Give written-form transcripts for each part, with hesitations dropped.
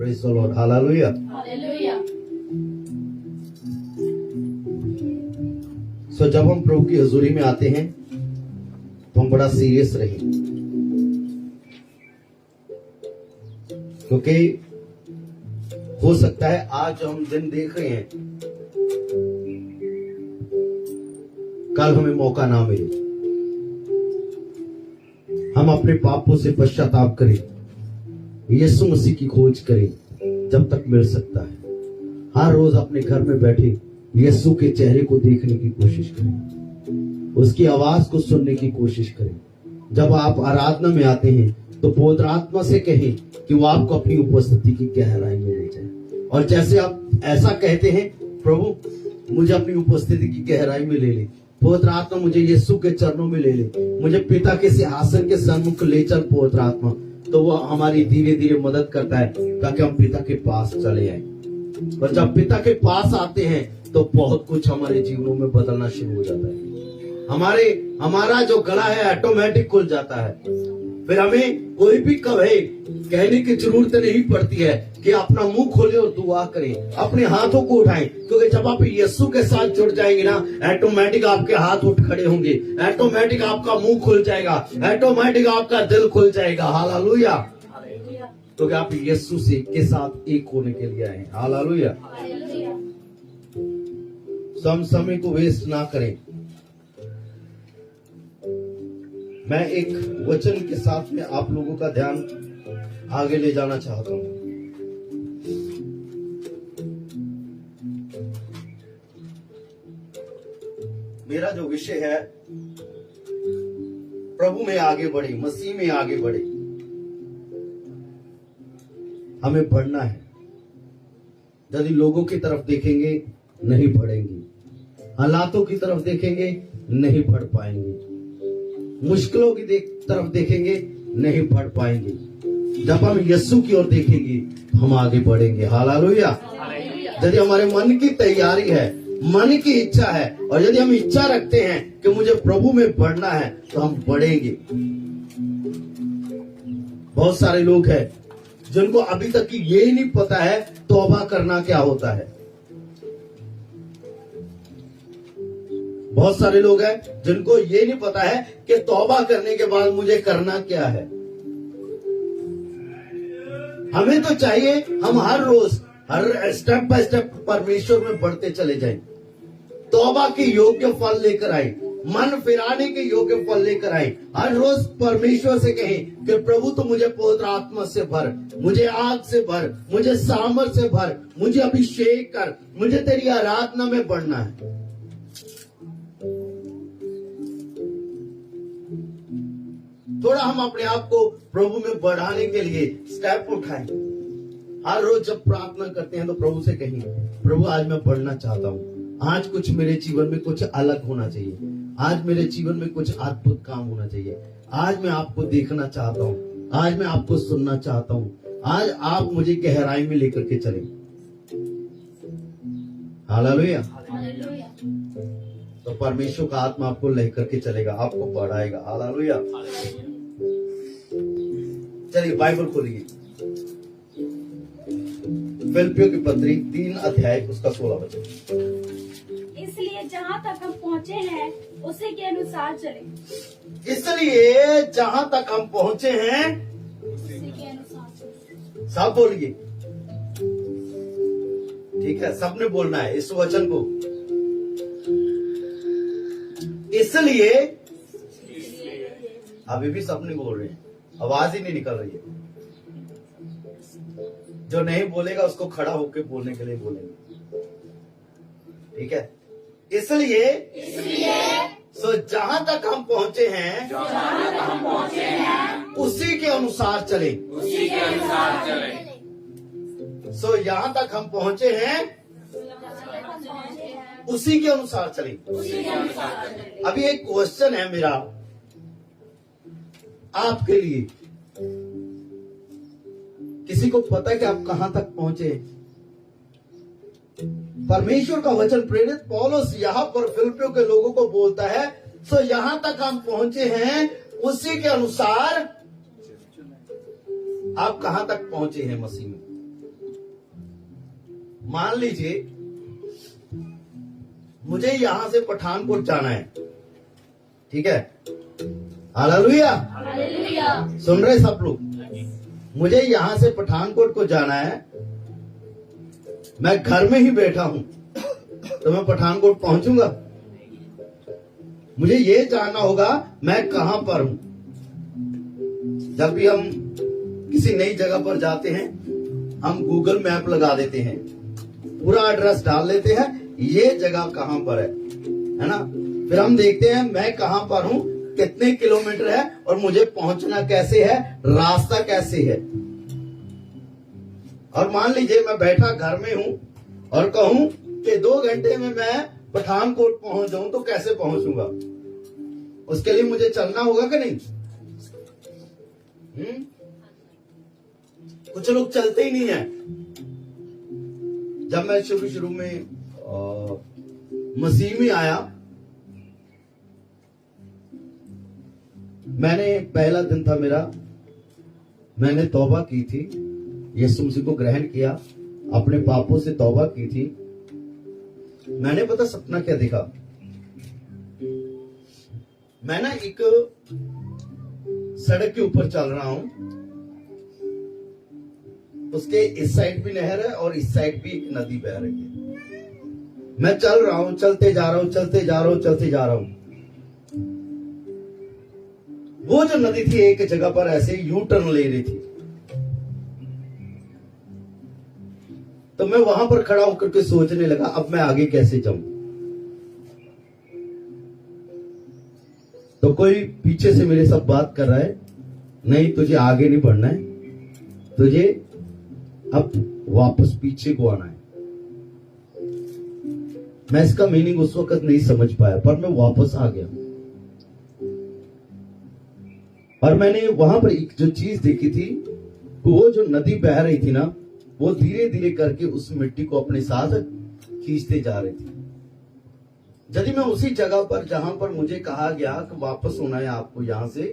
Praise the Lord, hallelujah. So जब हम प्रभु की हजूरी में आते हैं तो हम बड़ा सीरियस रहें, क्योंकि हो सकता है आज हम दिन देख रहे हैं, कल हमें मौका ना मिले। हम अपने पापों से पश्चाताप करें, यीशु मसीह की खोज करें जब तक मिल सकता है। हर रोज अपने घर में बैठे यीशु के चेहरे को देखने की कोशिश करें, उसकी आवाज को सुनने की कोशिश करें। जब आप आराधना में आते हैं तो पवित्र आत्मा से कहें कि वो आपको अपनी उपस्थिति की गहराई में ले जाए। और जैसे आप ऐसा कहते हैं, प्रभु मुझे अपनी उपस्थिति की गहराई में ले ले, पवित्र आत्मा मुझे यीशु के चरणों में ले ले, मुझे पिता के सिंहासन के सन्मुख ले चल पवित्र आत्मा, तो वो हमारी धीरे धीरे मदद करता है ताकि हम पिता के पास चले आए। और जब पिता के पास आते हैं तो बहुत कुछ हमारे जीवनों में बदलना शुरू हो जाता है। हमारा जो गला है ऑटोमेटिक खुल जाता है। फिर हमें कोई भी कहने की जरूरत नहीं पड़ती है कि अपना मुंह खोले और दुआ करें, अपने हाथों को उठाएं, क्योंकि जब आप यीशु के साथ जुड़ जाएंगे ना, ऑटोमेटिक आपके हाथ उठ खड़े होंगे, ऑटोमेटिक आपका मुंह खुल जाएगा, ऑटोमेटिक आपका दिल खुल जाएगा। हालेलुया। क्योंकि आप यीशु से के साथ एक होने के लिए आए। हालेलुया। हम समय को वेस्ट ना करें। मैं एक वचन के साथ में आप लोगों का ध्यान आगे ले जाना चाहता हूं। मेरा जो विषय है, प्रभु में आगे बढ़े, मसीह में आगे बढ़े। हमें बढ़ना है। यदि लोगों की तरफ देखेंगे नहीं बढ़ेंगे, हालातों की तरफ देखेंगे नहीं बढ़ पाएंगे, मुश्किलों की तरफ देखेंगे नहीं बढ़ पाएंगे। जब हम यीशु की ओर देखेंगे हम आगे बढ़ेंगे। हालेलुया। यदि हमारे मन की तैयारी है, मन की इच्छा है, और यदि हम इच्छा रखते हैं कि मुझे प्रभु में बढ़ना है, तो हम बढ़ेंगे। बहुत सारे लोग हैं जिनको अभी तक ये नहीं पता है तौबा करना क्या होता है। बहुत सारे लोग हैं जिनको ये नहीं पता है कि तौबा करने के बाद मुझे करना क्या है। हमें तो चाहिए हम हर रोज हर स्टेप बाय स्टेप परमेश्वर में बढ़ते चले जाएं, तौबा के योग्य फल लेकर आए, मन फिराने के योग्य फल लेकर आए। हर रोज परमेश्वर से कहें कि प्रभु तो मुझे पवित्र आत्मा से भर, मुझे आग से भर, मुझे सामर्थ से भर, मुझे अभिषेक कर, मुझे तेरी आराधना में बढ़ना है। थोड़ा हम अपने आप को प्रभु में बढ़ाने के लिए स्टेप उठाएं। हर रोज जब प्रार्थना करते हैं तो प्रभु से कहें, प्रभु आज मैं बढ़ना चाहता हूँ, आज कुछ मेरे जीवन में कुछ अलग होना चाहिए, आज मेरे जीवन में कुछ अद्भुत काम होना चाहिए, आज मैं आपको देखना चाहता हूँ, आज मैं आपको सुनना चाहता हूँ, आज आप मुझे गहराई में लेकर के चलें। हालेलुया। तो परमेश्वर का आत्मा आपको लेकर के चलेगा, आपको बढ़ाएगा। हालेलुया। चलिए बाइबल खोलिए, फिलिप्पियों की पत्री 3 अध्याय उसका 16 वचन। इसलिए जहाँ तक हम पहुँचे हैं उसी के अनुसार चलें। इसलिए जहाँ तक हम पहुँचे हैं उसी के अनुसार। सब बोलिए, ठीक है, सबने बोलना है इस वचन को। इसलिए अभी भी सबने बोल रहे हैं, आवाज ही नहीं निकल रही है। जो नहीं बोलेगा उसको खड़ा होकर बोलने के लिए बोलेंगे, ठीक है। इसलिए सो जहां तक हम पहुंचे हैं उसी के अनुसार चले। सो यहां तक हम पहुंचे हैं उसी के अनुसार चले। अभी एक क्वेश्चन है मेरा आपके लिए, किसी को पता है कि आप कहां तक पहुंचे? परमेश्वर का वचन प्रेरित पौलुस यहां पर फिलिप्पियों के लोगों को बोलता है, सो यहां तक हम पहुंचे हैं उसी के अनुसार। आप कहां तक पहुंचे हैं मसीह में? मान लीजिए मुझे यहां से पठानकोट जाना है, ठीक है? Hallelujah, hallelujah. सुन रहे सब लोग? मुझे यहां से पठानकोट को जाना है, मैं घर में ही बैठा हूं, तो मैं पठानकोट पहुंचूंगा? मुझे ये जानना होगा मैं कहां पर हूं। जब भी हम किसी नई जगह पर जाते हैं, हम गूगल मैप लगा देते हैं, पूरा एड्रेस डाल लेते हैं, ये जगह कहां पर है ना? फिर हम देखते हैं मैं कहां पर हूं, कितने किलोमीटर है और मुझे पहुंचना कैसे है, रास्ता कैसे है। और मान लीजिए मैं बैठा घर में हूं और कहूं कि 2 घंटे में मैं पठानकोट पहुंच जाऊं, तो कैसे पहुंचूंगा? उसके लिए मुझे चलना होगा कि नहीं? कुछ लोग चलते ही नहीं है। जब मैं शुरू में मसीह में आया, मैंने पहला दिन था मेरा, मैंने तौबा की थी, यीशु मसीह को ग्रहण किया, अपने पापों से तौबा की थी। मैंने पता सपना क्या देखा? मैं ना एक सड़क के ऊपर चल रहा हूं, उसके इस साइड भी नहर है और इस साइड भी एक नदी बह रही है। मैं चल रहा हूं, चलते जा रहा हूं, चलते जा रहा हूं, चलते जा रहा हूं। वो जो नदी थी एक जगह पर ऐसे यू टर्न ले रही थी, तो मैं वहां पर खड़ा होकर के सोचने लगा अब मैं आगे कैसे जाऊं। तो कोई पीछे से मेरे साथ बात कर रहा है, नहीं तुझे आगे नहीं बढ़ना है, तुझे अब वापस पीछे को आना है। मैं इसका मीनिंग उस वक्त नहीं समझ पाया, पर मैं वापस आ गया। और मैंने वहां पर एक जो चीज देखी थी, वो जो नदी बह रही थी ना, वो धीरे धीरे करके उस मिट्टी को अपने साथ खींचते जा रही थी। यदि मैं उसी जगह पर जहां पर मुझे कहा गया कि वापस होना है आपको यहां से,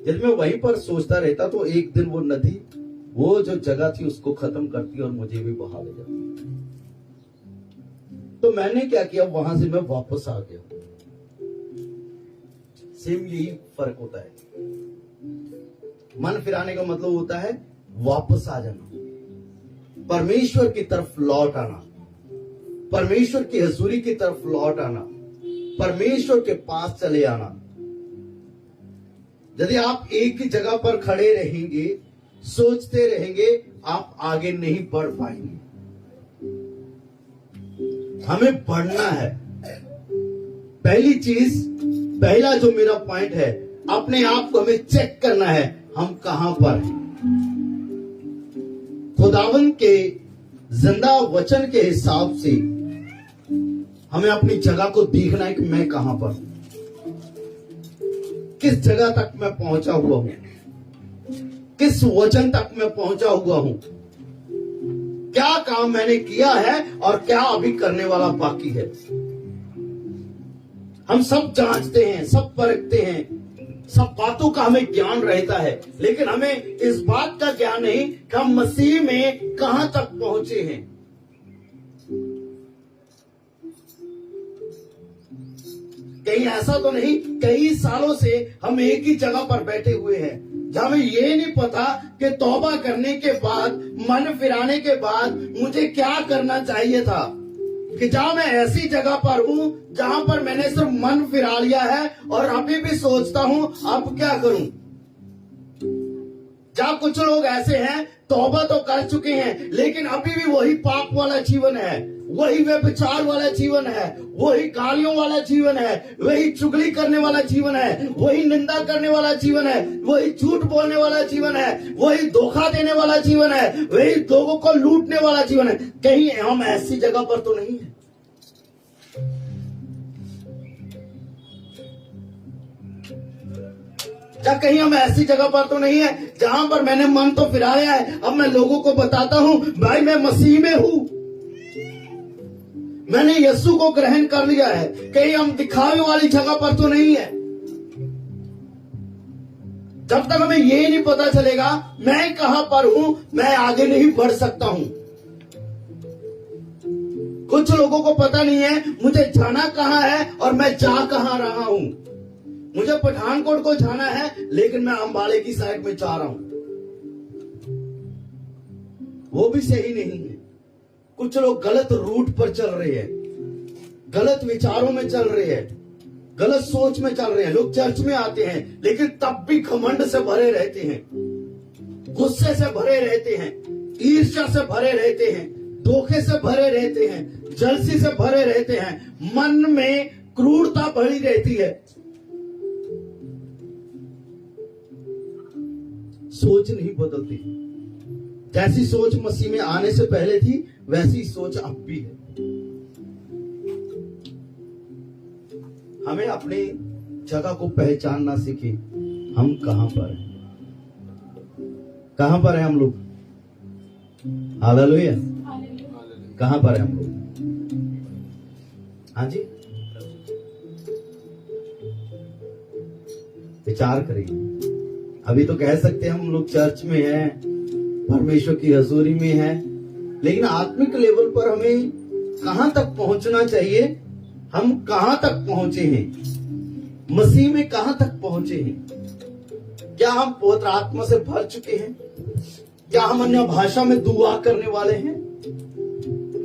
यदि मैं वहीं पर सोचता रहता तो एक दिन वो नदी वो जो जगह थी उसको खत्म करती और मुझे भी बहा ले जाती। तो मैंने क्या किया, वहां से मैं वापस आ गया। सेम यही फर्क होता है। मन फिराने का मतलब होता है वापस आ जाना, परमेश्वर की तरफ लौट आना, परमेश्वर की हजूरी की तरफ लौट आना, परमेश्वर के पास चले आना। यदि आप एक ही जगह पर खड़े रहेंगे, सोचते रहेंगे, आप आगे नहीं बढ़ पाएंगे। हमें बढ़ना है। पहली चीज, पहला जो मेरा पॉइंट है, अपने आप को हमें चेक करना है हम कहां पर हैं। खुदावन के जिंदा वचन के हिसाब से हमें अपनी जगह को देखना है कि मैं कहां पर हूं, किस जगह तक मैं पहुंचा हुआ हूं, किस वचन तक मैं पहुंचा हुआ हूं, क्या काम मैंने किया है और क्या अभी करने वाला बाकी है। हम सब जांचते हैं, सब परखते हैं, सब बातों का हमें ज्ञान रहता है, लेकिन हमें इस बात का ज्ञान नहीं कि हम मसीह में कहां तक पहुंचे हैं। कहीं ऐसा तो नहीं कई सालों से हम एक ही जगह पर बैठे हुए हैं, जहां हमें ये नहीं पता कि तौबा करने के बाद, मन फिराने के बाद मुझे क्या करना चाहिए था, कि जहां मैं ऐसी जगह पर हूं जहां पर मैंने सिर्फ मन फिरा लिया है और अभी भी सोचता हूं अब क्या करूं। जहां कुछ लोग ऐसे हैं तौबा तो कर चुके हैं, लेकिन अभी भी वही पाप वाला जीवन है, वही व्यभिचार वाला जीवन है, वही गालियों वाला जीवन है, वही चुगली करने वाला जीवन है, वही निंदा करने वाला जीवन है, वही झूठ बोलने वाला जीवन है, वही धोखा देने वाला जीवन है, वही लोगों को लूटने वाला जीवन है। कहीं हम ऐसी जगह पर तो नहीं है। क्या कहीं हम ऐसी जगह पर तो नहीं है जहां पर मैंने मन तो फिराया है, अब मैं लोगों को बताता हूं भाई मैं मसीह में हूं, मैंने यीशु को ग्रहण कर लिया है। कहीं हम दिखावे वाली जगह पर तो नहीं है। जब तक हमें ये नहीं पता चलेगा मैं कहां पर हूं, मैं आगे नहीं बढ़ सकता हूं। कुछ लोगों को पता नहीं है मुझे जाना कहाँ है और मैं जा कहाँ रहा हूं। मुझे पठानकोट को जाना है लेकिन मैं अंबाले की साइड में जा रहा हूं, वो भी सही नहीं है। कुछ लोग गलत रूट पर चल रहे हैं, गलत विचारों में चल रहे हैं, गलत सोच में चल रहे हैं। लोग चर्च में आते हैं लेकिन तब भी घमंड से भरे रहते हैं, गुस्से से भरे रहते हैं, ईर्ष्या से भरे रहते हैं, धोखे से भरे रहते हैं, जलसी से भरे रहते हैं, मन में क्रूरता भरी रहती है, सोच नहीं बदलती। जैसी सोच मसीह में आने से पहले थी वैसी सोच अब भी है। हमें अपनी जगह को पहचानना सीखे, हम कहां पर हैं, कहां पर हैं हम लोग। हालेलुया। कहां पर हैं हम लोग। हाँ जी, विचार करिए। अभी तो कह सकते हैं हम लोग चर्च में हैं, परमेश्वर की हजूरी में हैं, लेकिन आत्मिक लेवल पर हमें कहां तक पहुंचना चाहिए, हम कहां तक पहुंचे हैं, मसीह में कहां तक पहुंचे हैं। क्या हम पवित्र आत्मा से भर चुके हैं? क्या हम अन्य भाषा में दुआ करने वाले हैं?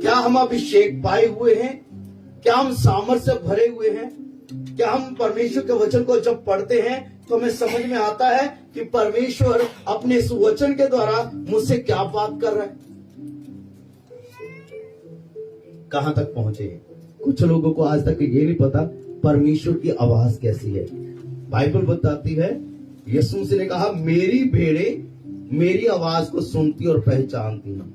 क्या हम अभिषेक पाए हुए हैं? क्या हम सामर्थ्य से भरे हुए हैं? क्या हम परमेश्वर के वचन को जब पढ़ते हैं तो हमें समझ में आता है कि परमेश्वर अपने इस वचन के द्वारा मुझसे क्या बात कर रहा है? कहां तक पहुंचे हैं? कुछ लोगों को आज तक ये नहीं पता परमेश्वर की आवाज कैसी है। बाइबल बताती है, यीशु मसीह ने कहा, मेरी भेड़ें मेरी आवाज को सुनती और पहचानती हैं।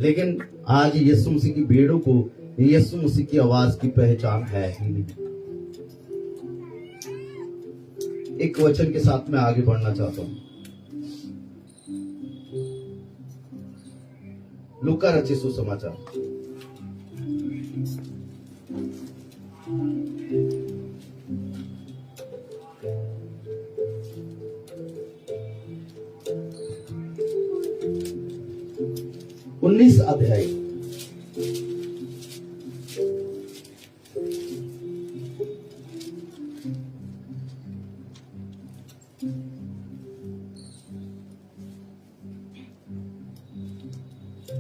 लेकिन आज यीशु मसीह की भेड़ों को यीशु मसीह की आवाज की पहचान है ही नहीं। एक वचन के साथ मैं आगे बढ़ना चाहता हूं। लूका रचित सुसमाचार 19 अध्याय।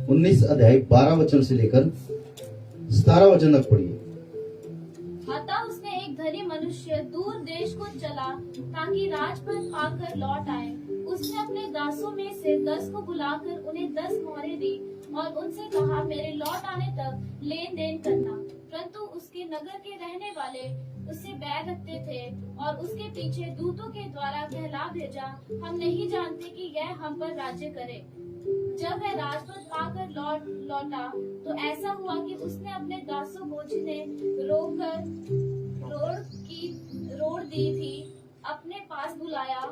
उन्नीस अध्याय 12 वचन से लेकर 17 वचन तक पढ़िए। अतः उसने एक धनी मनुष्य दूर देश को चला ताकि राजपद पाकर लौट आए। उसने अपने दासों में से 10 को बुलाकर उन्हें 10 मोहरें दी और उनसे कहा, मेरे लौट आने तक लेन देन करना। परंतु उसके नगर के रहने वाले उससे बैर रखते थे और उसके पीछे दूतों के द्वारा कहला भेजा, हम नहीं जानते कि यह हम पर राज्य करे। जब वह राजपद पाकर लौटा तो ऐसा हुआ कि उसने अपने दासों को जिन्हें रोड़ दी थी अपने पास बुलाया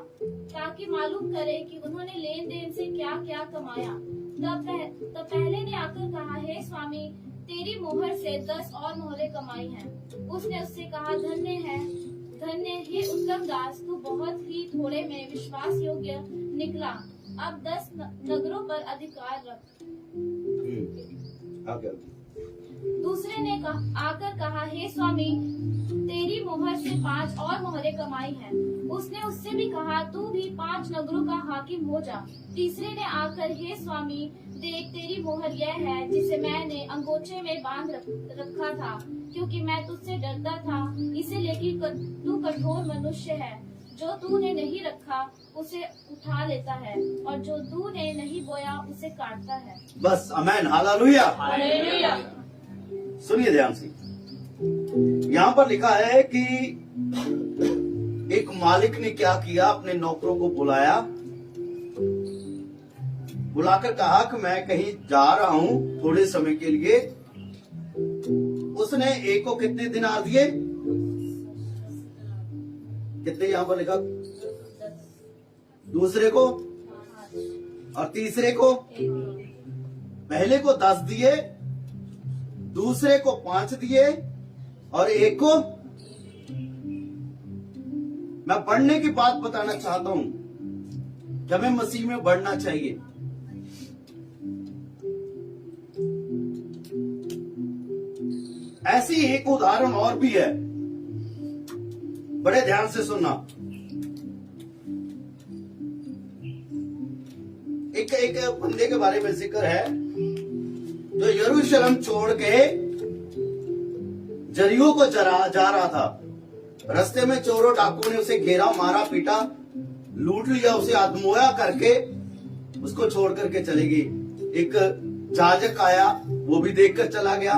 ताकि मालूम करे कि उन्होंने लेन देन से क्या क्या कमाया। तब पहले ने आकर कहा, हे स्वामी, तेरी मोहर से 10 और मोहरें कमाई हैं। उसने उससे कहा, धन्य हे उत्तम दास, तू बहुत ही थोड़े में विश्वास योग्य निकला, अब 10 नगरों पर अधिकार रख। दूसरे ने आकर कहा, हे स्वामी, तेरी मोहर से 5 और मोहरें कमाई हैं। उसने उससे भी कहा, तू भी 5 नगरों का हाकिम हो जा। तीसरे ने आकर, हे स्वामी, देख, तेरी मोहर यह है जिसे मैंने अंगोछे में बांध रखा था, क्योंकि मैं तुझसे डरता था, इसीलिए कि तू कठोर मनुष्य है। जो तूने नहीं रखा उसे उठा लेता है और जो तूने नहीं बोया उसे काटता है। बस, आमेन, हालेलुया। हालेलुया। सुनिए ध्यान से, यहाँ पर लिखा है कि एक मालिक ने क्या किया, अपने नौकरों को बुलाकर कहा कि मैं कहीं जा रहा हूं थोड़े समय के लिए। उसने एक को कितने दिनार दिए? कितने यहां पर लिखा? दूसरे को और तीसरे को? पहले को 10 दिए, दूसरे को 5 दिए और एक को। मैं बढ़ने की बात बताना चाहता हूं कि हमें मसीह में बढ़ना चाहिए। ऐसी एक उदाहरण और भी है, बड़े ध्यान से सुनना। एक बंदे के बारे में जिक्र है जो यरूशलेम छोड़ के जरियो को जा रहा था। रास्ते में चोरों डाकुओं ने उसे घेरा, मारा, पीटा, लूट लिया, उसे आदमोया करके उसको छोड़ करके चले गए। एक जाजक आया, वो भी देखकर चला गया।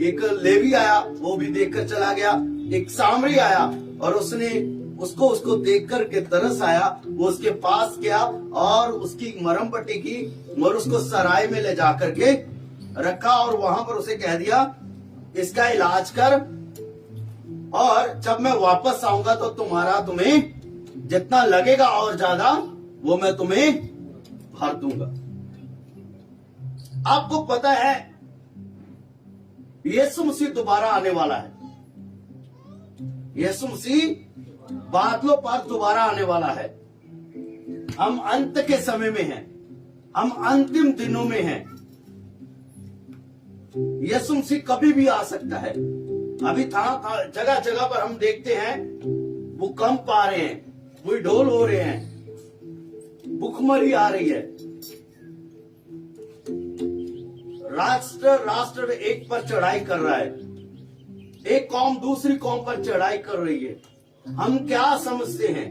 एक लेवी आया, वो भी देखकर चला गया। एक सामरी आया और उसने उसको देख करके तरस आया। वो उसके पास गया और उसकी मरहम पट्टी की और उसको सराय में ले जा करके रखा और वहां पर उसे कह दिया इसका इलाज कर, और जब मैं वापस आऊंगा तो तुम्हें जितना लगेगा और ज्यादा वो मैं तुम्हें भर दूंगा। आपको पता है यीशु मसीह दोबारा आने वाला है। यीशु मसीह बादलों पर दोबारा आने वाला है। हम अंत के समय में हैं, हम अंतिम दिनों में हैं। यीशु मसीह कभी भी आ सकता है। अभी था जगह जगह पर हम देखते हैं भूकंप आ रहे हैं, कोई ढोल हो रहे हैं, भूखमरी आ रही है, राष्ट्र एक पर चढ़ाई कर रहा है, एक कौम दूसरी कौम पर चढ़ाई कर रही है। हम क्या समझते हैं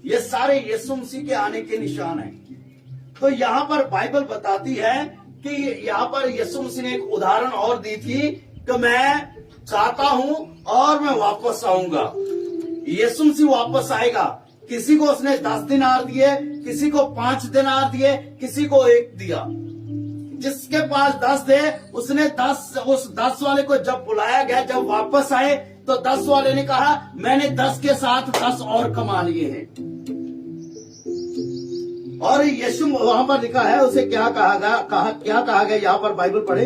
ये सारे यीशु मसीह के आने के निशान हैं। तो यहाँ पर बाइबल बताती है कि यहाँ पर यीशु मसीह ने एक उदाहरण और दी थी कि मैं चाहता हूं और मैं वापस आऊंगा। यीशु मसीह वापस आएगा। किसी को उसने 10 दिनार दिए, किसी को 5 दिनार दिए, किसी को 1 दिया। जिसके पास 10 दे उसने 10, उस 10 वाले को जब बुलाया गया, जब वापस आए तो 10 वाले ने कहा मैंने 10 के साथ 10 और कमा लिए हैं। और यीशु वहां पर लिखा है उसे क्या कहा गया यहां पर बाइबल पढ़े।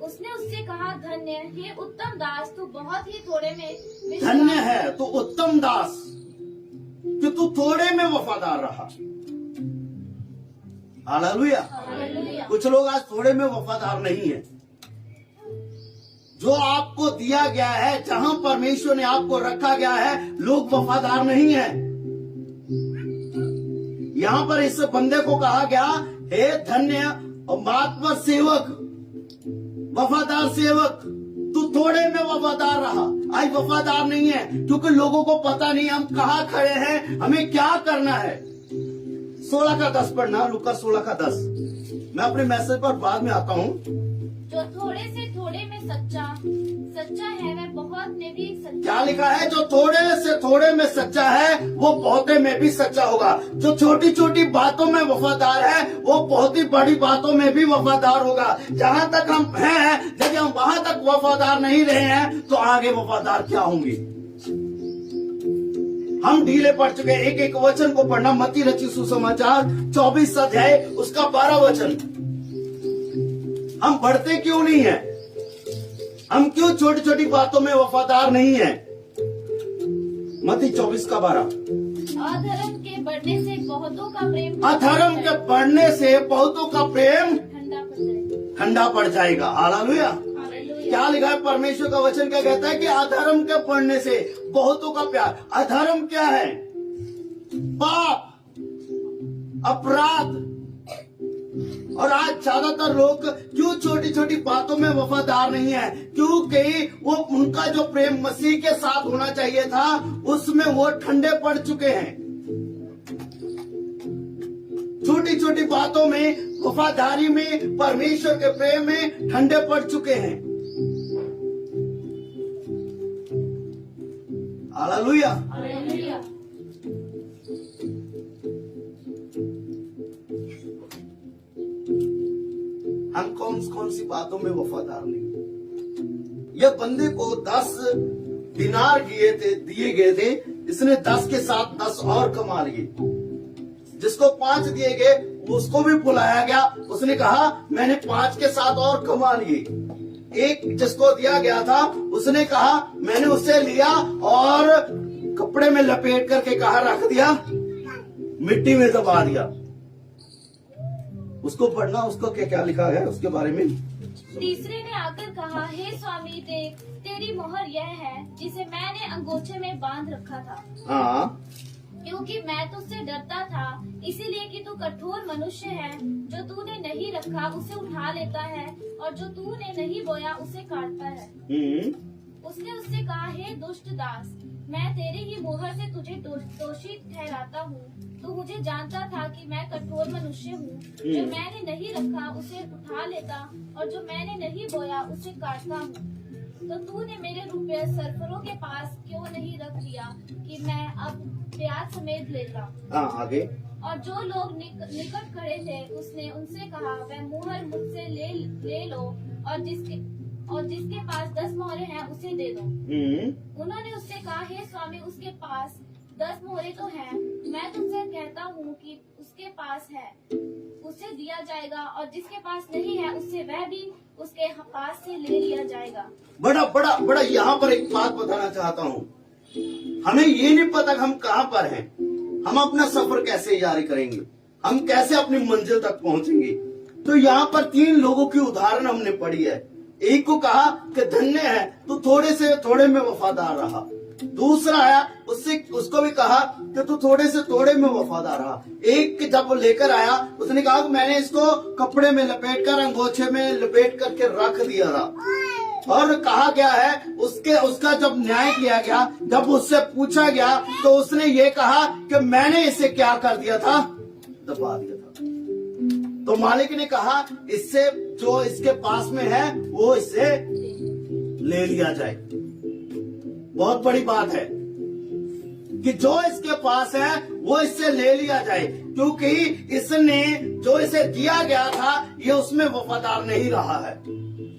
उसने उससे कहा धन्य हे उत्तम दास, तू बहुत ही थोड़े में धन्य है तो उत्तम दास कि तू थोड़े में वफादार रहा। हालेलुया। कुछ लोग आज थोड़े में वफादार नहीं है। जो आपको दिया गया है, जहां परमेश्वर ने आपको रखा गया है, लोग वफादार नहीं है। यहां पर इस बंदे को कहा गया हे धन्य और महात्मा सेवक, वफादार सेवक, तू थोड़े में वफादार रहा। आज वफादार नहीं है क्योंकि लोगों को पता नहीं हम कहाँ खड़े हैं, हमें क्या करना है। 16 का 10 पढ़ना, लूका 16 का 10। मैं अपने मैसेज पर बाद में आता हूँ। जो थोड़े से थोड़े में सच्चा है वह बहुत में भी सच्चा। क्या लिखा है? जो थोड़े से थोड़े में सच्चा है वो बहुते में भी सच्चा होगा। जो छोटी छोटी बातों में वफादार है वो बहुत ही बड़ी बातों में भी वफादार होगा। जहां तक हम हैं, यदि हम वहां तक वफादार नहीं रहे हैं तो आगे वफादार क्या होंगे। हम ढीले पड़ चुके हैं। एक वचन को पढ़ना, मत्ती रचित सुसमाचार 24 अध्याय उसका 12 वचन। हम बढ़ते क्यों नहीं है? हम क्यों छोटी छोटी बातों में वफादार नहीं है? मत्ती 24 का 12। अधर्म के बढ़ने से बहुतों का प्रेम अधर्म के बढ़ने से बहुतों का प्रेम ठंडा पड़ जाएगा। ठंडा पड़ जाएगा। हालेलुया। क्या लिखा है? परमेश्वर का वचन क्या कहता है कि अधर्म के बढ़ने से बहुतों का प्यार। अधर्म क्या है? पाप, अपराध। और आज ज्यादातर लोग क्यों छोटी छोटी बातों में वफादार नहीं है? क्योंकि वो उनका जो प्रेम मसीह के साथ होना चाहिए था उसमें वो ठंडे पड़ चुके हैं। छोटी छोटी बातों में, वफादारी में, परमेश्वर के प्रेम में ठंडे पड़ चुके हैं। हालेलुया। हालेलुया। हम कौन सी बातों में वफादार नहीं। यह बंदे को 10 दिनार दिए गए थे। इसने 10 के साथ 10 और कमा लिए। जिसको 5 दिए गए उसको भी बुलाया गया। उसने कहा मैंने 5 के साथ और कमा लिए। एक जिसको दिया गया था उसने कहा मैंने उससे लिया और कपड़े में लपेट करके कहा रख दिया, मिट्टी में दबा दिया। उसको पढ़ना, उसको क्या क्या लिखा है उसके बारे में। तीसरे ने आकर कहा, हे स्वामी देख, तेरी मोहर यह है जिसे मैंने अंगोछे में बांध रखा था, हाँ, क्योंकि मैं तुझसे डरता था, इसीलिए कि तू कठोर मनुष्य है। जो तूने नहीं रखा उसे उठा लेता है, और जो तूने नहीं बोया उसे काटता है। उसने उससे कहा, हे दुष्ट दास, मैं तेरी ही मोहर से तुझे दोषी ठहराता हूँ। तू मुझे जानता था कि मैं कठोर मनुष्य हूँ। जो मैंने नहीं रखा उसे उठा लेता, और जो मैंने नहीं बोया उसे काटता हूँ। तो तूने मेरे रुपये सरफरों के पास क्यों नहीं रख दिया कि मैं अब ब्याज समेत लेता। हाँ, आगे। और जो लोग निकट खड़े थे उसने उनसे कहा, वह मुहर मुझसे ले लो, और जिसके पास 10 मोहरें हैं उसे दे दो। उन्होंने उससे कहा, हे स्वामी, उसके पास 10 मोहरें तो हैं। मैं तुमसे कहता हूँ कि उसके पास है उसे दिया जाएगा, और जिसके पास नहीं है उससे वह भी उसके पास से ले लिया जाएगा। बड़ा बड़ा बड़ा यहाँ पर एक बात बताना चाहता हूँ। हमें ये नहीं पता कि हम कहाँ पर हैं, हम अपना सफर कैसे जारी करेंगे, हम कैसे अपनी मंजिल तक पहुंचेंगे। तो यहाँ पर 3 लोगों की उदाहरण हमने पढ़ी है। एक को कहा कि धन्य है तू थोड़े से थोड़े में वफादार रहा। दूसरा आया, उसको भी कहा कि तू थोड़े से थोड़े में वफादार रहा। एक जब वो लेकर आया, उसने कहा कि मैंने इसको कपड़े में लपेट कर, अंगोछे में लपेट करके रख दिया था। और कहा गया है उसका जब न्याय किया गया, जब उससे पूछा गया, तो उसने ये कहा कि मैंने इसे क्या कर दिया था, दबा दिया था। तो मालिक ने कहा, इससे जो इसके पास में है वो इससे ले लिया जाए। बहुत बड़ी बात है कि जो इसके पास है वो इससे ले लिया जाए, क्योंकि इसने जो इसे दिया गया था ये उसमें वफादार नहीं रहा है।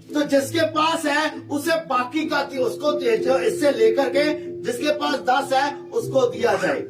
तो जिसके पास है उसे बाकी का उसको जो इससे लेकर के जिसके पास 10 है उसको दिया जाए।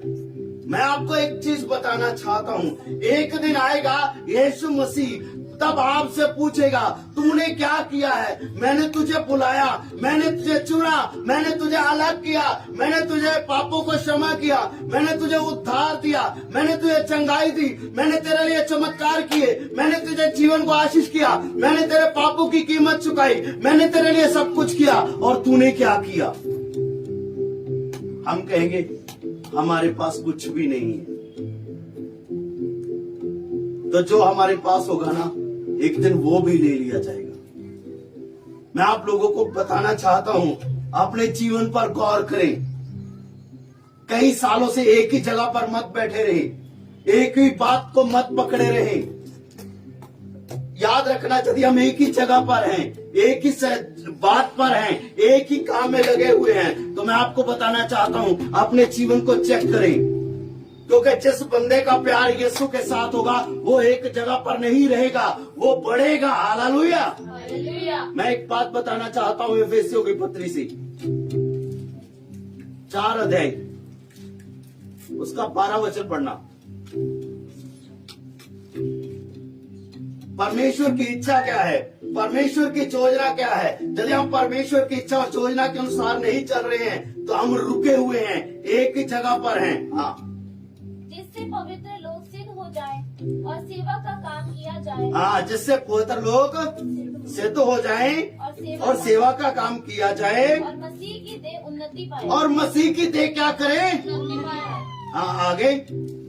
मैं आपको एक चीज बताना चाहता हूँ, एक दिन आएगा यीशु मसीह तब आपसे पूछेगा, तूने क्या किया है। मैंने तुझे बुलाया, मैंने तुझे चुना, मैंने तुझे अलग किया, मैंने तुझे पापों को क्षमा किया, मैंने तुझे उद्धार दिया, मैंने तुझे चंगाई दी, मैंने तेरे लिए चमत्कार किए, मैंने तुझे जीवन को आशीष किया, मैंने तेरे पापों की कीमत चुकाई, मैंने तेरे लिए सब कुछ किया, और तूने क्या किया। हम कहेंगे हमारे पास कुछ भी नहीं है। तो जो हमारे पास होगा ना, एक दिन वो भी ले लिया जाएगा। मैं आप लोगों को बताना चाहता हूं, अपने जीवन पर गौर करें। कई सालों से एक ही जगह पर मत बैठे रहे, एक ही बात को मत पकड़े रहे। याद रखना, यदि हम एक ही जगह पर हैं, एक ही बात पर हैं, एक ही काम में लगे हुए हैं, तो मैं आपको बताना चाहता हूं, अपने जीवन को चेक करें। क्योंकि जिस बंदे का प्यार यीशु के साथ होगा वो एक जगह पर नहीं रहेगा, वो बढ़ेगा। हालेलुया। मैं एक बात बताना चाहता हूँ, एफेसियों की पत्री से 4 अध्याय उसका 12 वचन पढ़ना। परमेश्वर की इच्छा क्या है, परमेश्वर की योजना क्या है। यदि हम परमेश्वर की इच्छा और योजना के अनुसार नहीं चल रहे हैं तो हम रुके हुए हैं, एक ही जगह पर हैं। हाँ, जिससे पवित्र लोग सिद्ध हो जाएं और सेवा का काम किया जाए। हाँ, जिससे पवित्र लोग सिद्ध हो जाएं और सेवा का काम किया जाए, और मसीह की देह उन्नति पाए। और मसीह की देह क्या करे। उन्नति पाए। हाँ, आगे।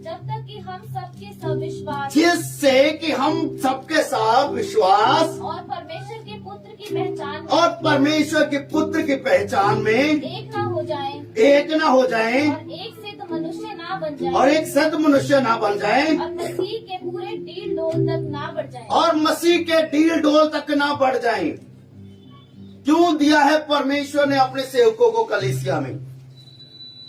जब तक कि हम सबके सब विश्वास, जिससे कि हम सबके साथ विश्वास और परमेश्वर के पुत्र की पहचान, और परमेश्वर के पुत्र की पहचान में एक न हो जाएं, एक न हो जाएं, और एक सिद्ध मनुष्य ना बन जाए, और एक सद मनुष्य ना बन जाए, और मसीह के पूरे डील डोल तक ना बढ़ जाए। और मसीह के डील डोल तक ना बढ़ जाए। क्यों दिया है परमेश्वर ने अपने सेवकों को कलीसिया में?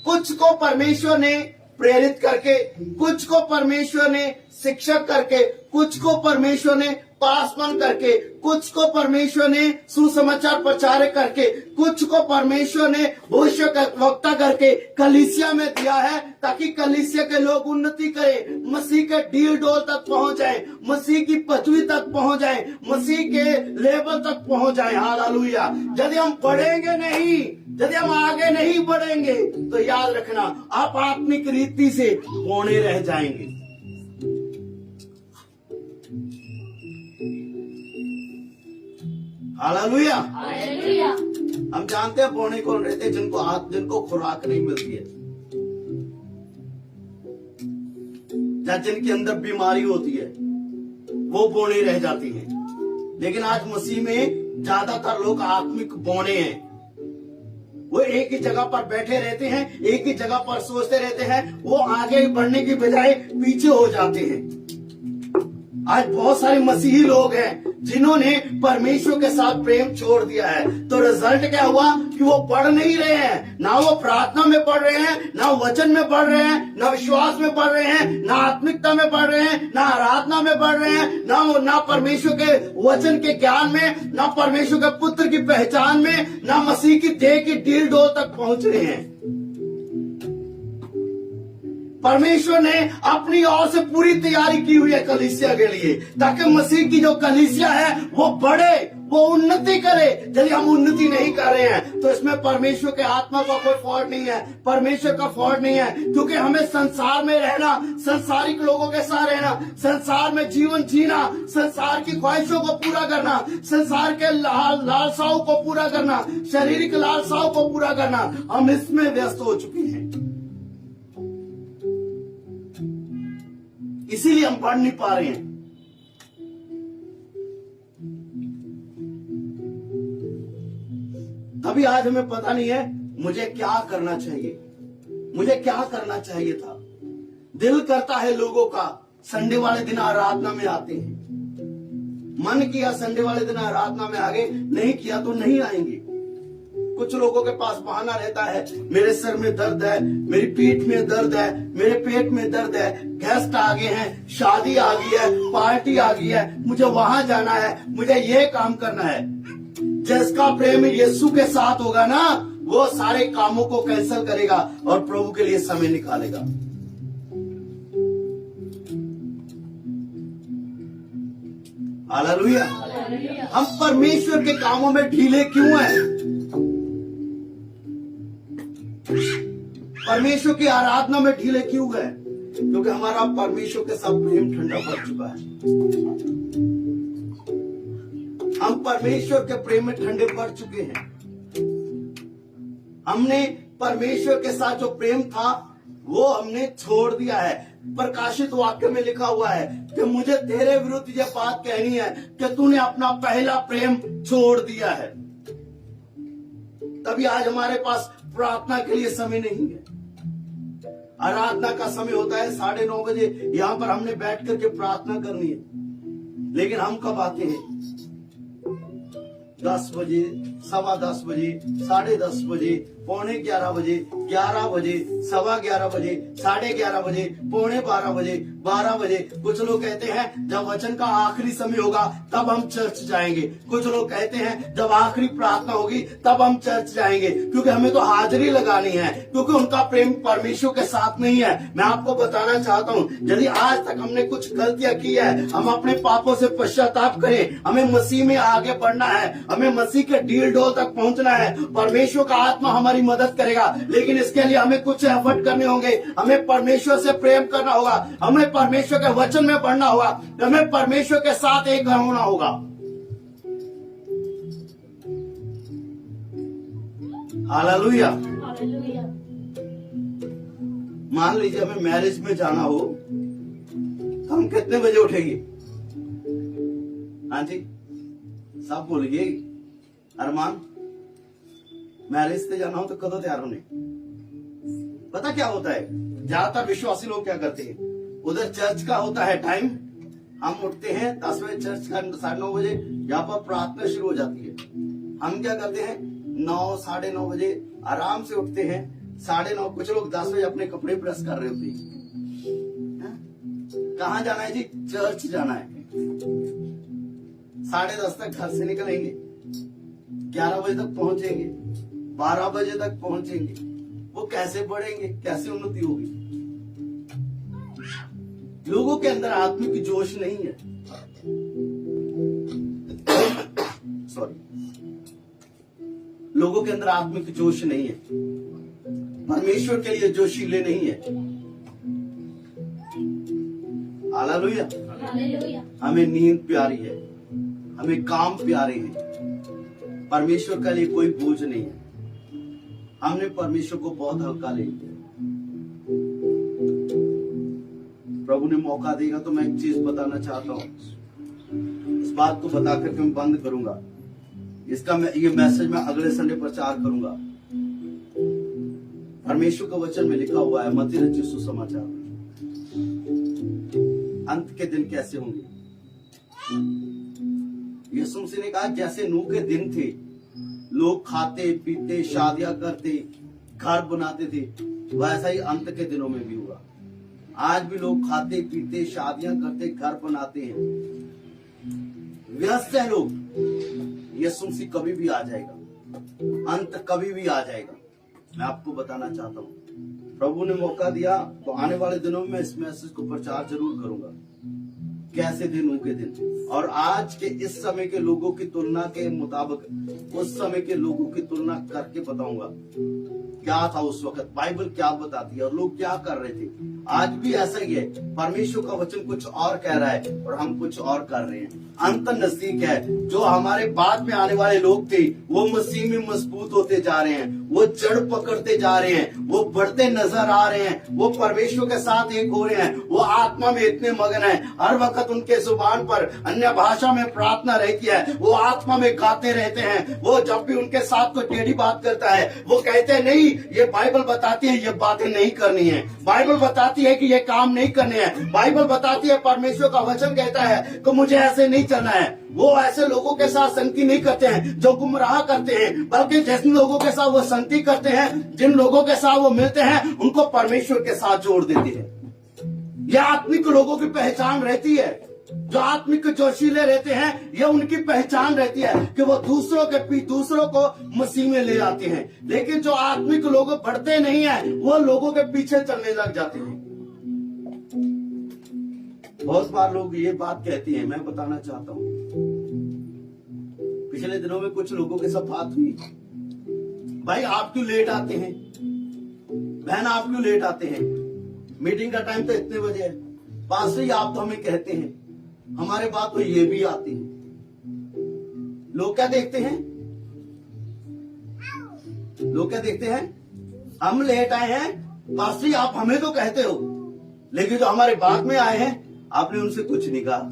कुछ को परमेश्वर ने प्रेरित करके, कुछ को परमेश्वर ने शिक्षक करके, कुछ को परमेश्वर ने पासवान करके, कुछ को परमेश्वर ने सुसमाचार प्रचारक करके, कुछ को परमेश्वर ने भविष्य वक्ता करके कलीसिया में दिया है, ताकि कलीसिया के लोग उन्नति करें, मसीह के डील डोल तक पहुंच जाए, मसीह की पदवी तक पहुंच जाए, मसीह के लेवल तक पहुंच जाए। हालेलुया। यदि हम पढ़ेंगे नहीं यदि हम आगे नहीं बढ़ेंगे तो याद रखना आप आत्मिक रीति से बौने रह जाएंगे। हालेलुया। हालेलुया। हम जानते हैं बौने कौन रहते हैं, जिनको खुराक नहीं मिलती है, या जिनके अंदर बीमारी होती है, वो बौने रह जाती है। लेकिन आज मसीह में ज्यादातर लोग आत्मिक बौने हैं। वो एक ही जगह पर बैठे रहते हैं, एक ही जगह पर सोचते रहते हैं, वो आगे बढ़ने की बजाय पीछे हो जाते हैं। आज बहुत सारे मसीही लोग हैं जिन्होंने परमेश्वर के साथ प्रेम छोड़ दिया है। तो रिजल्ट क्या हुआ कि वो बढ़ नहीं रहे हैं, ना वो प्रार्थना में बढ़ रहे हैं, ना वचन में बढ़ रहे हैं, ना विश्वास में बढ़ रहे हैं, ना आत्मिकता में बढ़ रहे हैं, ना आराधना में बढ़ रहे हैं, ना परमेश्वर के वचन के ज्ञान में, ना परमेश्वर के पुत्र की पहचान में, ना मसीह की देह की डील डोल तक पहुंच रहे हैं। परमेश्वर ने अपनी ओर से पूरी तैयारी की हुई है कलीसिया के लिए, ताकि मसीह की जो कलीसिया है वो बढ़े, वो उन्नति करे। यदि हम उन्नति नहीं कर रहे हैं तो इसमें परमेश्वर के आत्मा का कोई फॉल्ट नहीं है, परमेश्वर का फॉल्ट नहीं है। क्योंकि हमें संसार में रहना, संसारिक लोगों के साथ रहना, संसार में जीवन जीना, संसार की ख्वाहिशों को पूरा करना, संसार के लालसाओं को पूरा करना, शारीरिक लालसाओं को पूरा करना, हम इसमें व्यस्त हो चुके हैं। इसीलिए हम बढ़ नहीं पा रहे हैं। तभी आज हमें पता नहीं है मुझे क्या करना चाहिए, मुझे क्या करना चाहिए था। दिल करता है लोगों का संडे वाले दिन आराधना में आते हैं, मन किया संडे वाले दिन आराधना में आगे, नहीं किया तो नहीं आएंगे। कुछ लोगों के पास बहाना रहता है, मेरे सर में दर्द है, मेरी पीठ में दर्द है, मेरे पेट में दर्द है, गेस्ट आ गए हैं, शादी आ गई है, पार्टी आ गई है, मुझे वहां जाना है, मुझे ये काम करना है। जिसका प्रेम यीशु के साथ होगा ना, वो सारे कामों को कैंसिल करेगा और प्रभु के लिए समय निकालेगा। हालेलुया। हम परमेश्वर के कामों में ढीले क्यों हैं? परमेश्वर की आराधना में ढीले क्यों गए? क्योंकि हमारा परमेश्वर के साथ प्रेम ठंडा पड़ चुका है। हम परमेश्वर के प्रेम में ठंडे पड़ चुके हैं। हमने परमेश्वर के साथ जो प्रेम था वो हमने छोड़ दिया है। प्रकाशित वाक्य में लिखा हुआ है कि मुझे तेरे विरुद्ध ये बात कहनी है कि तूने अपना पहला प्रेम छोड़ दिया है। तभी आज हमारे पास प्रार्थना के लिए समय नहीं है। आराधना का समय होता है 9:30 बजे, यहां पर हमने बैठ करके प्रार्थना करनी है। लेकिन हम कब आते हैं? 10 बजे, 10:15 बजे, 10:30 बजे, 11:45 बजे, 11 बजे, 11:15 बजे, 11:30 बजे, 11:45 बजे, 12 बजे। कुछ लोग कहते हैं जब वचन का आखिरी समय होगा तब हम चर्च जाएंगे। कुछ लोग कहते हैं जब आखिरी प्रार्थना होगी तब हम चर्च जाएंगे, क्योंकि हमें तो हाजिरी लगानी है, क्योंकि उनका प्रेम परमेश्वर के साथ नहीं है। मैं आपको बताना चाहता हूँ, यदि आज तक हमने कुछ गलतियां की है, हम अपने पापों से पश्चाताप करें। हमें मसीह में आगे बढ़ना है, हमें मसीह के डील डोल तक पहुंचना है। परमेश्वर का आत्मा हमारी मदद करेगा, लेकिन इसके लिए हमें कुछ एफर्ट करने होंगे। हमें परमेश्वर से प्रेम करना होगा, हमें परमेश्वर के वचन में बढ़ना होगा, हमें परमेश्वर के साथ एक होना होगा। हालेलुया। हालेलुया। मान लीजिए हमें मैरिज में जाना हो तो हम कितने बजे उठेंगे? हाँ जी, सब बोलिए। अरमान, मैरिज से जाना हो तो कदों तैयार होने? पता क्या होता है, ज्यादातर विश्वासी लोग क्या करते हैं, उधर चर्च का होता है टाइम, हम उठते हैं 10 बजे, चर्च का 9:30 बजे यहाँ पर प्रार्थना शुरू हो जाती है। हम क्या करते हैं 9, 9:30 बजे आराम से उठते हैं। 9:30, कुछ लोग 10 बजे अपने कपड़े प्रेस कर रहे होते हैं। कहाँ जाना है जी? चर्च जाना है। 10:30 तक घर से निकलेंगे, 11 बजे तक पहुंचेंगे, 12 बजे तक पहुंचेंगे। वो कैसे बढ़ेंगे, कैसे उन्नति होगी? लोगों के अंदर आत्मिक जोश नहीं है। सॉरी, लोगों के अंदर आत्मिक जोश नहीं है, परमेश्वर के लिए जोशीले नहीं है। हालेलुया। हालेलुया। हमें नींद प्यारी है, हमें काम प्यारे हैं, परमेश्वर के लिए कोई बोझ नहीं है। हमने परमेश्वर को बहुत हल्का ले लिया। प्रभु ने मौका देगा तो मैं एक चीज बताना चाहता हूं, इस बात को बता करके मैं बंद करूंगा। ये मैसेज मैं अगले संडे प्रचार करूंगा। परमेश्वर का वचन में लिखा हुआ है, मत्ती रचित सुसमाचार, अंत के दिन कैसे होंगे। यीशु मसीह ने कहा जैसे नूह के दिन थे, लोग खाते पीते शादियां करते घर बनाते थे, वैसा ही अंत के दिनों में भी होगा। आज भी लोग खाते पीते शादियां करते घर बनाते हैं, व्यस्त है लोग। यीशु मसीह कभी भी आ जाएगा, अंत कभी भी आ जाएगा। मैं आपको बताना चाहता हूँ, प्रभु ने मौका दिया तो आने वाले दिनों में इस मैसेज को प्रचार जरूर करूंगा। कैसे दिन नूह के दिन, और आज के इस समय के लोगों की तुलना के मुताबिक उस समय के लोगों की तुलना करके बताऊंगा क्या था उस वक्त, बाइबल क्या बताती है और लोग क्या कर रहे थे। आज भी ऐसा ही है, परमेश्वर का वचन कुछ और कह रहा है और हम कुछ और कर रहे हैं। अंत नजदीक है। जो हमारे बाद में आने वाले लोग थे वो मसीह में मजबूत होते जा रहे हैं, वो जड़ पकड़ते जा रहे हैं, वो बढ़ते नजर आ रहे हैं, वो परमेश्वर के साथ एक हो रहे हैं, वो आत्मा में इतने मगन है, हर वक्त उनके जुबान पर अन्य भाषा में प्रार्थना रहती है, वो आत्मा में गाते रहते हैं। वो जब भी उनके साथ कोई टेढ़ी बात करता है वो कहते हैं नहीं, ये बाइबल बताती है ये बातें नहीं करनी है, बाइबल बताती है कि ये काम नहीं करने हैं, बाइबल बताती है, परमेश्वर का वचन कहता है कि मुझे ऐसे नहीं चलना है। वो ऐसे लोगों के साथ संगति नहीं करते हैं जो गुमराह करते हैं, बल्कि जिन लोगों के साथ वो संगति करते हैं, जिन लोगों के साथ वो मिलते हैं, उनको परमेश्वर के साथ जोड़ देते हैं। यह आत्मिक लोगों की पहचान रहती है। जो आत्मिक जोशीले रहते हैं, यह उनकी पहचान रहती है कि वो दूसरों को मसीह में ले आते हैं। लेकिन जो आत्मिक लोग बढ़ते नहीं है, वो लोगों के पीछे चलने लग जाते हैं। बहुत बार लोग ये बात कहते हैं, मैं बताना चाहता हूँ, पिछले दिनों में कुछ लोगों के साथ बात हुई, भाई आप क्यों लेट आते हैं, बहन आप क्यों लेट आते हैं, मीटिंग का टाइम तो इतने बजे है, पास्टर आप तो हमें कहते हैं, हमारे बात तो ये भी आती है। लोग क्या देखते हैं, लोग क्या देखते हैं, हम लेट आए हैं, पास्टर आप हमें तो कहते हो, लेकिन जो हमारे बाद में आए हैं आपने उनसे कुछ नहीं कहा।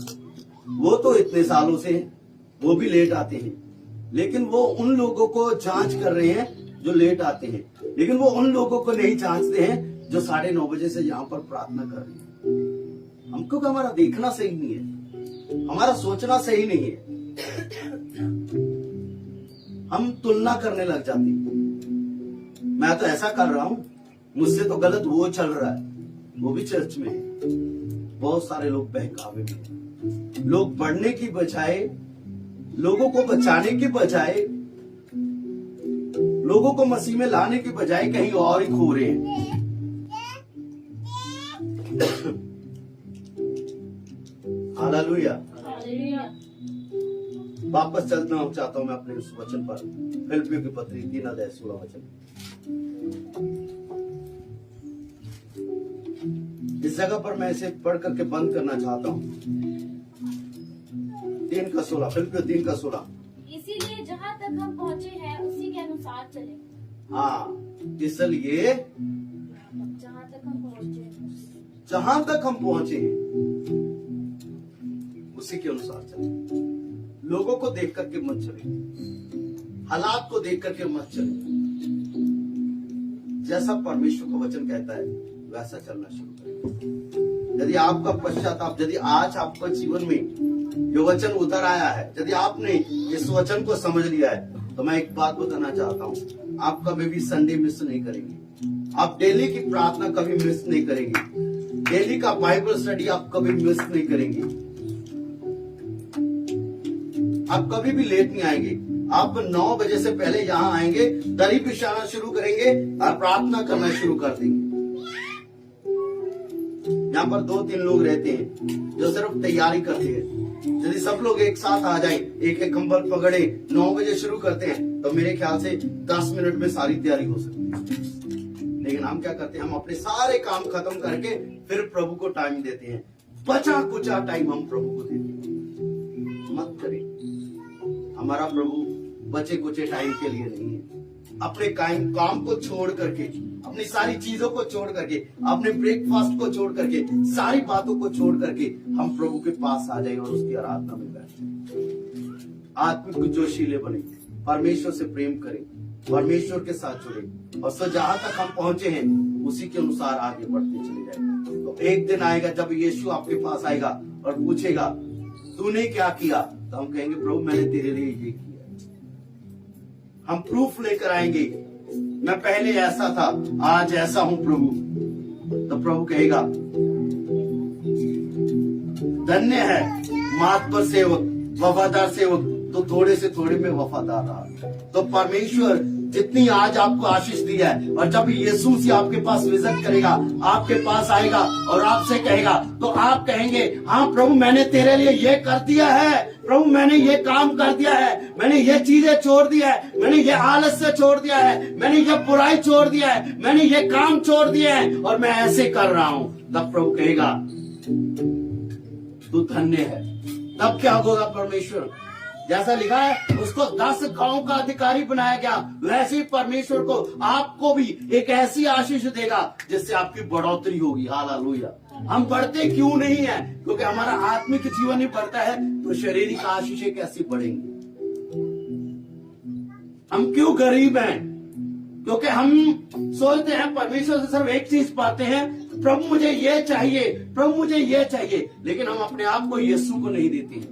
वो तो इतने सालों से हैं, वो भी लेट आते हैं, लेकिन वो उन लोगों को जांच कर रहे हैं जो लेट आते हैं, लेकिन वो उन लोगों को नहीं जांचते हैं जो 9:30 बजे से यहाँ पर प्रार्थना कर रहे हैं। हमको हमारा देखना सही नहीं है, हमारा सोचना सही नहीं है, हम तुलना करने लग जाते हैं। मैं तो ऐसा कर रहा हूं, मुझसे तो गलत वो चल रहा है, वो भी चर्च में है। बहुत सारे लोग बहकावे में हैं। लोग बढ़ने की बजाय, लोगों को बचाने की बजाय, लोगों को मसीह में लाने की बजाय कहीं और ही खो रहे हैं। हालेलुया। वापस चलना चाहता हूं मैं अपने उस वचन पर, फिलिप्पियों की पत्री 3:16 वचन। इस जगह पर मैं इसे पढ़ करके बंद करना चाहता हूँ। 3:16, फिलिप्पियों 3:16। इसीलिए जहाँ तक हम पहुँचे हैं उसी के अनुसार चले। हाँ, इसलिए जहाँ तक हम पहुँचे हैं उसी के अनुसार चले। लोगों को देख करके मत चले, हालात को देख करके मत चले। जैसा परमेश्वर का वचन कहता है वैसा चलना शुरू करें। यदि आपका पश्चाताप, यदि आज आपका जीवन में जो वचन उतर आया है, यदि आपने इस वचन को समझ लिया है, तो मैं एक बात बताना चाहता हूँ, आप कभी भी संडे मिस नहीं करेंगे, आप डेली की प्रार्थना कभी मिस नहीं करेंगे, डेली का बाइबल स्टडी आप कभी मिस नहीं करेंगे, आप कभी भी लेट नहीं आएंगे। आप 9 बजे से पहले यहाँ आएंगे, दरी बिछाना शुरू करेंगे और प्रार्थना करना शुरू कर देंगे। यहाँ पर 2-3 लोग रहते हैं जो सिर्फ तैयारी करते हैं। यदि सब लोग एक साथ आ जाए, एक एक कंबल पकड़े, 9 बजे शुरू करते हैं, तो मेरे ख्याल से 10 मिनट में सारी तैयारी हो सकती है। लेकिन हम क्या करते हैं, हम अपने सारे काम खत्म करके फिर प्रभु को टाइम देते हैं। बचा कुचा टाइम हम प्रभु को देते हैं। मत करें। हमारा प्रभु बचे कुचे टाइम के लिए नहीं है। अपने काम को छोड़ करके, अपनी सारी चीजों को छोड़ करके, अपने ब्रेकफास्ट को छोड़ करके, सारी बातों को छोड़ करके हम प्रभु के पास आ जाए और उसकी आराधना में बैठे। आत्मिक जोशीले बने, परमेश्वर से प्रेम करें, परमेश्वर के साथ जुड़े और जहां तक हम पहुंचे हैं उसी के अनुसार आगे बढ़ते चले जाएंगे। तो एक दिन आएगा जब यीशु आपके पास आएगा और पूछेगा तूने क्या किया, तो हम कहेंगे प्रभु मैंने तेरे लिए ये किया। हम प्रूफ लेकर आएंगे, मैं पहले ऐसा था आज ऐसा हूं प्रभु। तो प्रभु कहेगा धन्य है मातबर सेवक, वफादार सेवक, तो थोड़े से थोड़े में वफादार रहा। तो परमेश्वर जितनी आज आपको आशीष दी है, और जब यीशु से आपके पास विजिट करेगा, आपके पास आएगा और आपसे कहेगा, तो आप कहेंगे हाँ प्रभु मैंने तेरे लिए ये कर दिया है, प्रभु मैंने ये काम कर दिया है, मैंने ये चीजें छोड़ दिया है, मैंने ये आलस से छोड़ दिया है, मैंने ये बुराई छोड़ दिया है, मैंने ये काम छोड़ दिया है और मैं ऐसे कर रहा हूं। तब प्रभु कहेगा तू धन्य है। तब क्या होगा, परमेश्वर जैसा लिखा है उसको 10 गांव का अधिकारी बनाया गया, वैसे ही परमेश्वर को आपको भी एक ऐसी आशीष देगा जिससे आपकी बढ़ोतरी होगी। हालेलुया। हम बढ़ते क्यों नहीं है? क्योंकि हमारा आत्मिक जीवन ही बढ़ता है, तो शारीरिक आशीषें कैसी बढ़ेंगी? हम क्यों गरीब हैं? क्योंकि हम सोचते हैं परमेश्वर से सिर्फ एक चीज पाते हैं, प्रभु मुझे ये चाहिए, प्रभु मुझे ये चाहिए, लेकिन हम अपने आप को यीशु को नहीं देते।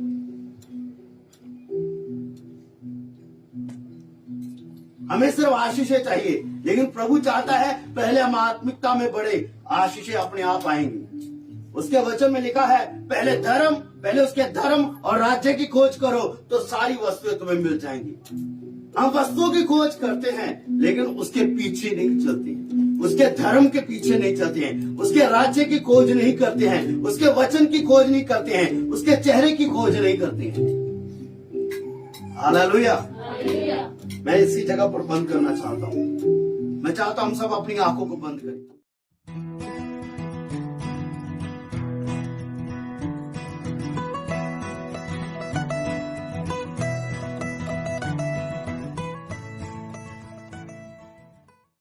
हमें सिर्फ आशीषें चाहिए, लेकिन प्रभु चाहता है पहले हम आत्मिकता में बढ़े, आशीषें अपने आप आएंगी। उसके वचन में लिखा है पहले उसके धर्म और राज्य की खोज करो तो सारी वस्तुएं तुम्हें मिल जाएंगी। हम वस्तुओं की खोज करते हैं लेकिन उसके पीछे नहीं चलते हैं, उसके धर्म के पीछे नहीं चलते हैं, उसके राज्य की खोज नहीं करते हैं, उसके वचन की खोज नहीं करते हैं, उसके चेहरे की खोज नहीं करते हैं। हालेलुया। मैं इसी जगह पर बंद करना चाहता हूँ। मैं चाहता हूं हम सब अपनी आंखों को बंद करें।